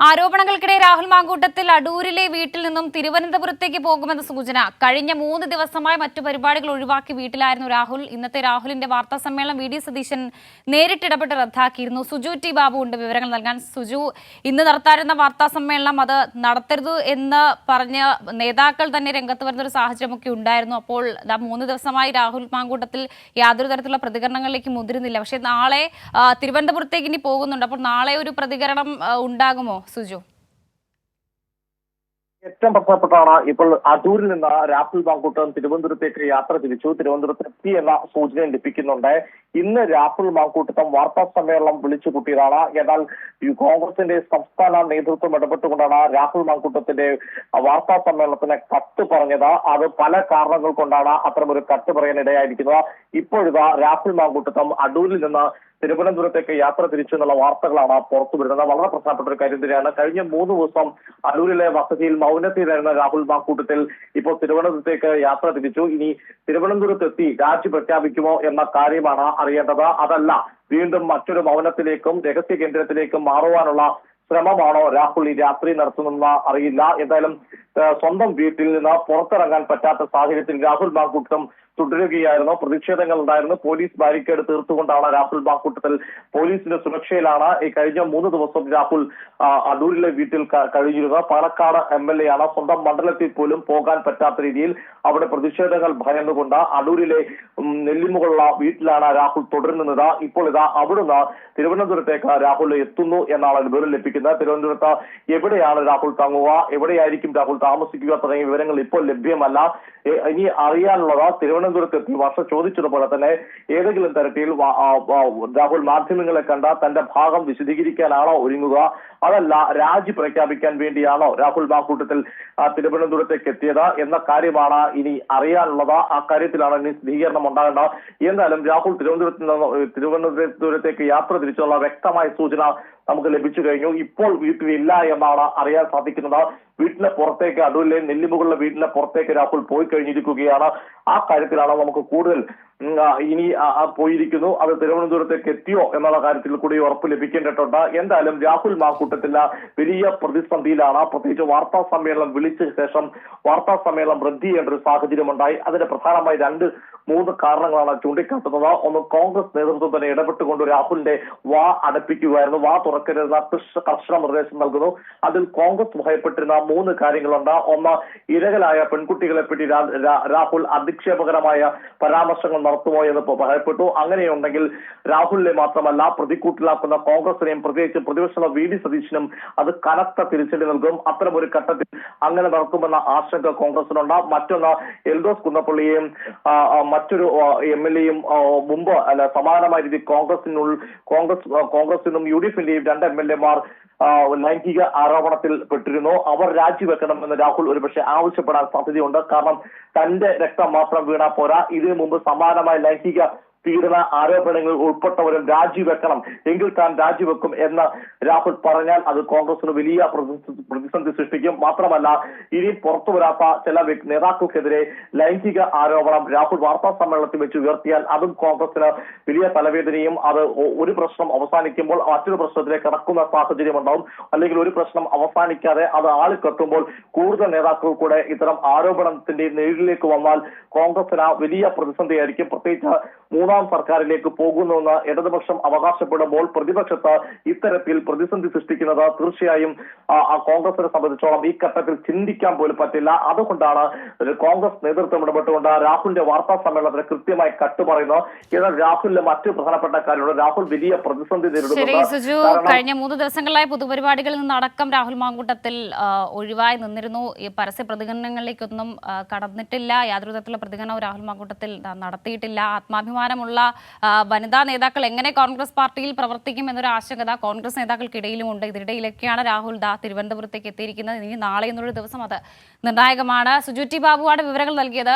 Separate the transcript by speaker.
Speaker 1: ആരോപണങ്ങൾക്കിടെ രാഹുൽ മാങ്കൂട്ടത്തിൽ അടൂരിലെ വീട്ടിൽ നിന്നും തിരുവനന്തപുരത്തേക്ക് പോകുമെന്ന സൂചന. കഴിഞ്ഞ 3 ദിവസമായി മറ്റു പരിപാടികൾ ഒഴിവാക്കി വീട്ടിലായിരുന്നു രാഹുൽ. ഇന്നത്തെ രാഹുലിന്റെ വാർത്താ സമ്മേളനം വി ഡി സതീശൻ നേരിട്ടിടപെട്ട് റദ്ദാക്കിയിരുന്നു. സുജു ടി ബാബു ഉണ്ട് വിവരങ്ങൾ നൽകാൻ. സുജു, ഇന്ന് നടത്താനിരുന്ന വാർത്താ സമ്മേളനം അത് നടത്തരുത് എന്ന് പറഞ്ഞ് നേതാക്കൾ തന്നെ രംഗത്ത് വരുന്ന ഒരു സാഹചര്യമൊക്കെ ഉണ്ടായിരുന്നു. അപ്പോൾ 3 ദിവസമായി രാഹുൽ മാങ്കൂട്ടത്തിൽ യാതൊരു തരത്തിലുള്ള പ്രതികരണങ്ങളിലേക്ക് മുതിരുന്നില്ല. പക്ഷേ നാളെ തിരുവനന്തപുരത്തേക്ക് ഇനി പോകുന്നുണ്ട്. അപ്പോൾ നാളെ ഒരു പ്രതികരണം ഉണ്ടാകുമോ സുജു?
Speaker 2: ഏറ്റവും പ്രധാനപ്പെട്ടാണ് ഇപ്പോൾ അടൂരിൽ നിന്ന് രാഹുൽ മാങ്കൂട്ടം തിരുവനന്തപുരത്തേക്ക് യാത്ര തിരിച്ചു. തിരുവനന്തപുരത്ത് എത്തി എന്ന സൂചന ലഭിക്കുന്നുണ്ട്. ഇന്ന് രാഹുൽ മാങ്കൂട്ടം വാർത്താ സമ്മേളനം വിളിച്ചു കൂട്ടിയതാണ്. എന്നാൽ കോൺഗ്രസിന്റെ സംസ്ഥാന നേതൃത്വം ഇടപെട്ടുകൊണ്ടാണ് രാഹുൽ മാങ്കൂട്ടത്തിന്റെ വാർത്താ സമ്മേളനത്തിന് കത്ത് പറഞ്ഞത്. അത് പല കാരണങ്ങൾ കൊണ്ടാണ് അത്തരമൊരു കത്ത് പറയാനിടയായിരിക്കുന്നത്. ഇപ്പോഴിതാ രാഹുൽ മാങ്കൂട്ടം അടൂരിൽ നിന്ന് തിരുവനന്തപുരത്തേക്ക് യാത്ര തിരിച്ചു എന്നുള്ള വാർത്തകളാണ് പുറത്തു വരുന്നത്. വളരെ പ്രധാനപ്പെട്ട ഒരു കാര്യം തന്നെയാണ്. കഴിഞ്ഞ 3 ദിവസം അടൂരിലെ വസതിയിൽ മൗനത്തിലായിരുന്ന രാഹുൽ മാങ്കൂട്ടത്തിൽ ഇപ്പോൾ തിരുവനന്തപുരത്തേക്ക് യാത്ര തിരിച്ചു. ഇനി തിരുവനന്തപുരത്തെത്തി രാജി പ്രഖ്യാപിക്കുമോ എന്ന കാര്യമാണ് അറിയേണ്ടത്. അതല്ല വീണ്ടും മറ്റൊരു മൗനത്തിലേക്കും രഹസ്യ കേന്ദ്രത്തിലേക്കും മാറുവാനുള്ള ശ്രമമാണോ രാഹുൽ ഈ രാത്രി നടത്തുന്നതെന്ന് അറിയില്ല. എന്തായാലും സ്വന്തം വീട്ടിൽ നിന്ന് പുറത്തിറങ്ങാൻ പറ്റാത്ത സാഹചര്യത്തിൽ രാഹുൽ മാങ്കൂട്ടം തുടരുകയായിരുന്നു. പ്രതിഷേധങ്ങൾ ഉണ്ടായിരുന്നു. പോലീസ് ബാരിക്കേഡ് തീർത്തുകൊണ്ടാണ് രാഹുൽ മാങ്കൂട്ടത്തിൽ പോലീസിന്റെ സുരക്ഷയിലാണ് ഈ കഴിഞ്ഞ 3 ദിവസം രാഹുൽ അടൂരിലെ വീട്ടിൽ കഴിഞ്ഞിരുന്നത്. പാലക്കാട് MLA ആണ്. സ്വന്തം മണ്ഡലത്തിൽ പോലും പോകാൻ പറ്റാത്ത രീതിയിൽ അവിടെ പ്രതിഷേധങ്ങൾ ഭയന്നുകൊണ്ട് അടൂരിലെ നെല്ലിമുകളുള്ള വീട്ടിലാണ് രാഹുൽ തുടരുന്നത്. ഇപ്പോൾ ഇതാ അവിടുന്ന് തിരുവനന്തപുരത്തേക്ക് രാഹുൽ എത്തുന്നു എന്നാണ് വിവരം ലഭിക്കുന്നത്. തിരുവനന്തപുരത്ത് എവിടെയാണ് രാഹുൽ തങ്ങുക, എവിടെയായിരിക്കും രാഹുൽ താമസിക്കുക തുടങ്ങിയ വിവരങ്ങൾ ഇപ്പോൾ ലഭ്യമല്ല. ഇനി അറിയാനുള്ളത് തിരുവനന്തപുരത്തെത്തി വർഷ ചോദിച്ചതുപോലെ തന്നെ ഏതെങ്കിലും തരത്തിൽ രാഹുൽ മാധ്യമങ്ങളെ കണ്ട തന്റെ ഭാഗം വിശദീകരിക്കാനാണോ ഒരുങ്ങുക, അതല്ല രാജി പ്രഖ്യാപിക്കാൻ വേണ്ടിയാണോ രാഹുൽ മാങ്കൂട്ടത്തിൽ തിരുവനന്തപുരത്തേക്ക് എത്തിയത് എന്ന കാര്യമാണ് ഇനി അറിയാനുള്ളത്. ആ കാര്യത്തിലാണ് ഇനി സ്ഥിരീകരണം ഉണ്ടാകേണ്ടത്. എന്തായാലും രാഹുൽ തിരുവനന്തപുരത്തേക്ക് യാത്ര തിരിച്ചുള്ള വ്യക്തമായ സൂചന നമുക്ക് ലഭിച്ചു കഴിഞ്ഞു. ഇപ്പോൾ വീട്ടിലില്ല എന്നാണ് അറിയാൻ സാധിക്കുന്നത്. വീട്ടിലെ പുറത്തേക്ക് അടൂരിലെ നെല്ലിമുകളുടെ വീട്ടിലെ പുറത്തേക്ക് രാഹുൽ പോയി കഴിഞ്ഞിരിക്കുകയാണ്. ആ കാര്യത്തിലാണ് നമുക്ക് കൂടുതൽ ഇനി പോയിരിക്കുന്നു. അത് തിരുവനന്തപുരത്തേക്ക് എത്തിയോ എന്നുള്ള കാര്യത്തിൽ കൂടി ഉറപ്പ് ലഭിക്കേണ്ടിട്ടുണ്ട്. എന്തായാലും രാഹുൽ മാങ്കൂട്ടത്തിൽ വലിയ പ്രതിസന്ധിയിലാണ്. പ്രത്യേകിച്ച് വാർത്താ സമ്മേളനം വിളിച്ച ശേഷം വാർത്താ സമ്മേളനം റദ്ദ് ചെയ്യേണ്ട ഒരു സാഹചര്യമുണ്ടായി. അതിന് പ്രധാനമായി 2-3 കാരണങ്ങളാണ് ചൂണ്ടിക്കാട്ടുന്നത്. ഒന്ന്, കോൺഗ്രസ് നേതൃത്വം തന്നെ ഇടപെട്ടുകൊണ്ട് രാഹുലിന്റെ വാ അടപ്പിക്കുകയായിരുന്നു. വാ തുറക്കരുതെന്ന കർശന നിർദ്ദേശം നൽകുന്നു. അതിൽ കോൺഗ്രസ് ഭയപ്പെട്ടിരുന്ന 3 കാര്യങ്ങളുണ്ട്. ഒന്ന്, ഇരകളായ പെൺകുട്ടികളെ പറ്റി രാഹുൽ അധിക്ഷേപകരമായ പരാമർശങ്ങൾ നടത്തുമോ എന്ന് ഭയപ്പെട്ടു. അങ്ങനെയുണ്ടെങ്കിൽ രാഹുലിനെ മാത്രമല്ല പ്രതിക്കൂട്ടിലാക്കുന്ന കോൺഗ്രസിനെയും പ്രത്യേകിച്ച് പ്രതിപക്ഷ വി ഡി സതീശനും അത് കനത്ത തിരിച്ചടി നൽകും. അത്തരമൊരു ഘട്ടത്തിൽ അങ്ങനെ നടക്കുമെന്ന ആശങ്ക കോൺഗ്രസിനുണ്ട്. മറ്റൊന്ന്, എൽദോസ് കുന്നപ്പള്ളിയെയും മറ്റൊരു MLA-യും മുമ്പ് സമാനമായ രീതിയിൽ കോൺഗ്രസിനും UDF-ന്റെയും 2 MLA-മാർ ലൈംഗിക ആരോപണത്തിൽ പെട്ടിരുന്നു. അവർ രാജിവെക്കണമെന്ന് രാഹുൽ ഒരുപക്ഷെ ആവശ്യപ്പെടാൻ സാധ്യതയുണ്ട്. കാരണം തന്റെ രക്തം മാത്രം വീണാ പോരാ, ഇതിനു മുമ്പ് സമാനമായ ലൈംഗിക പീഡന ആരോപണങ്ങളിൽ ഉൾപ്പെട്ടവരും രാജിവെക്കണം, എങ്കിൽ താൻ രാജിവെക്കും എന്ന് രാഹുൽ പറഞ്ഞാൽ അത് കോൺഗ്രസിന് വലിയ പ്രതിസന്ധി സൃഷ്ടിക്കും. മാത്രമല്ല, ഇനി പുറത്തു വരാത്ത ചില നേതാക്കൾക്കെതിരെ ലൈംഗിക ആരോപണം രാഹുൽ വാർത്താ സമ്മേളനത്തിൽ വെച്ച് ഉയർത്തിയാൽ അതും കോൺഗ്രസിന് വലിയ തലവേദനയും, അത് ഒരു പ്രശ്നം അവസാനിക്കുമ്പോൾ മറ്റൊരു പ്രശ്നത്തിലേക്ക് കടക്കുന്ന സാഹചര്യം ഉണ്ടാവും. അല്ലെങ്കിൽ ഒരു പ്രശ്നം അവസാനിക്കാതെ അത് ആളിക്കത്തുമ്പോൾ കൂടുതൽ നേതാക്കൾ കൂടെ ഇത്തരം ആരോപണത്തിന്റെ നേരിലേക്ക് വന്നാൽ കോൺഗ്രസിന് വലിയ പ്രതിസന്ധിയായിരിക്കും. പ്രത്യേകിച്ച് 3ാം സർക്കാരിലേക്ക് പോകുന്നുവെന്ന് ഇടതുപക്ഷം അവകാശപ്പെടുമ്പോൾ പ്രതിപക്ഷത്ത് ഇത്തരത്തിൽ പ്രതിസന്ധി സൃഷ്ടിക്കുന്നത് തീർച്ചയായും കോൺഗ്രസിനെ സംബന്ധിച്ചോളം ഈ ഘട്ടത്തിൽ ചിന്തിക്കാൻ പോലും പറ്റില്ല. അതുകൊണ്ടാണ് കോൺഗ്രസ് നേതൃത്വം ഇടപെട്ടുകൊണ്ട് രാഹുലിന്റെ വാർത്താ സമ്മേളനത്തിന് കൃത്യമായി കട്ട് പറയുന്നത്. എന്നാൽ രാഹുലിന്റെ മറ്റു പ്രധാനപ്പെട്ട കാര്യമുണ്ട്. രാഹുൽ വലിയ പ്രതിസന്ധി നേരിടുന്നുണ്ട്.
Speaker 1: കഴിഞ്ഞ 3 ദിവസങ്ങളിലായി പൊതുപരിപാടികളിൽ നിന്നടക്കം രാഹുൽ മാങ്കൂട്ടത്തിൽ ഒഴിവായി നിന്നിരുന്നു. ഈ പരസ്യ പ്രതികരണങ്ങളിലേക്കൊന്നും കടന്നിട്ടില്ല. യാതൊരു തരത്തിലുള്ള പ്രതികരണവും രാഹുൽ മാങ്കൂട്ടത്തിൽ നടത്തിയിട്ടില്ല. ആത്മാഭിമാനമുള്ള വനിതാ നേതാക്കൾ എങ്ങനെ കോൺഗ്രസ് പാർട്ടിയിൽ പ്രവർത്തിക്കും എന്നൊരു ആശങ്കത കോൺഗ്രസ് നേതാക്കൾക്കിടയിലുമുണ്ട്. ഇതിനിടയിലൊക്കെയാണ് രാഹുൽ തിരുവനന്തപുരത്തേക്ക് എത്തിയിരിക്കുന്നത്. ഇനി നാളെ എന്നൊരു ദിവസം അത് നിർണായകമാണ്. സുജു ടി ബാബുവാണ് വിവരങ്ങൾ നൽകിയത്.